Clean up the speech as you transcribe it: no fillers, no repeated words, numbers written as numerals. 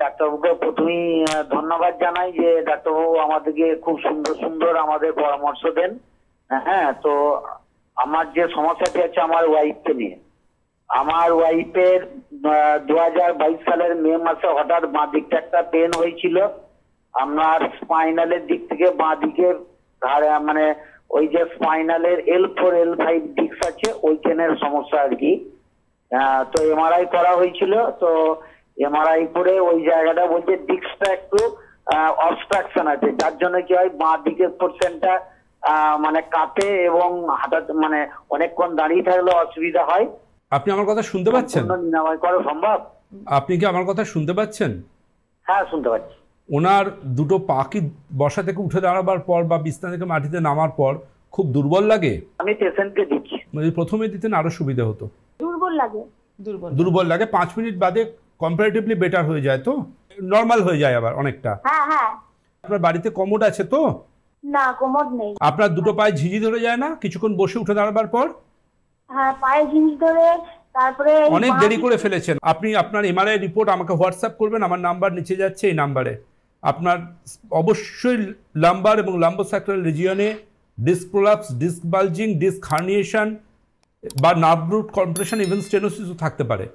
ডাক্তারবাবুকে প্রথমেই ধন্যবাদ জানাই যে ডাক্তারবাবু আমাদেরকে খুব সুন্দর সুন্দর আমাদের পরামর্শ দেন। হ্যাঁ, তো আমার যে সমস্যাটি আছে আমার ওয়াইফকে নিয়ে। আমার ওয়াইফের 2022 সালের মে মাসে হঠাৎ বাঁ দিকটা একটা পেন হয়েছিল। আপনার স্পাইনালের দিক থেকে বাঁ দিকে মানে ওই যে স্পাইনালের L4 L5 ডিস্ক আছে ওইখানের সমস্যা আর কি। তো এমআরআই করা হয়েছিল। তো এমআরআই করে ওই জায়গাটা বলছে ডিস্কটা একটু অবস্ট্রাকশন আছে, যার জন্য কি হয় বাঁ দিকের পোর্শনটা মানে কাঁপে এবং হঠাৎ মানে অনেকক্ষণ দাঁড়িয়ে থাকলে অসুবিধা হয়। আপনি আমার কথা শুনতে পাচ্ছেন? নিরাময় করা সম্ভব? আপনি কি আমার কথা শুনতে পাচ্ছেন? হ্যাঁ, শুনতে পাচ্ছি। ওনার দুটো পা কি বসা থেকে উঠে দাঁড়াবার পর বা বিছানা থেকে মাটিতে নামার পর খুব দুর্বল লাগে? আমি পেশেন্টকে দিচ্ছি। যদি প্রথমে দিতেন আরো সুবিধা হতো। দুর্বল লাগে। দুর্বল লাগে, 5 মিনিট বাদে কম্পারেটিভলি বেটার হয়ে যায়, তো নর্মাল হয়ে যায় আবার অনেকটা। হ্যাঁ হ্যাঁ। আপনার বাড়িতে কমোড আছে তো? না, কমোড নেই। আপনার দুটো পায়ে ঝিঝি ধরে যায় না কিছুক্ষণ বসে উঠে দাঁড়াবার পর? হ্যাঁ, পায়ে ঝিঁঝি ধরে। তারপরে অনেক দেরি করে ফেলেছেন আপনি। আপনার এমআরআই রিপোর্ট আমাকে হোয়াটসঅ্যাপ করবেন, আমার নাম্বার নিচে যাচ্ছে এই নাম্বারে। আপনার অবশ্যই লাম্বার এবং লাম্বোস্যাক্রাল রিজিয়নে disc prolapse, disc bulging, disc herniation বা নার্ভ রুট কম্প্রেশন, ইভেন স্টেনোসিসও থাকতে পারে।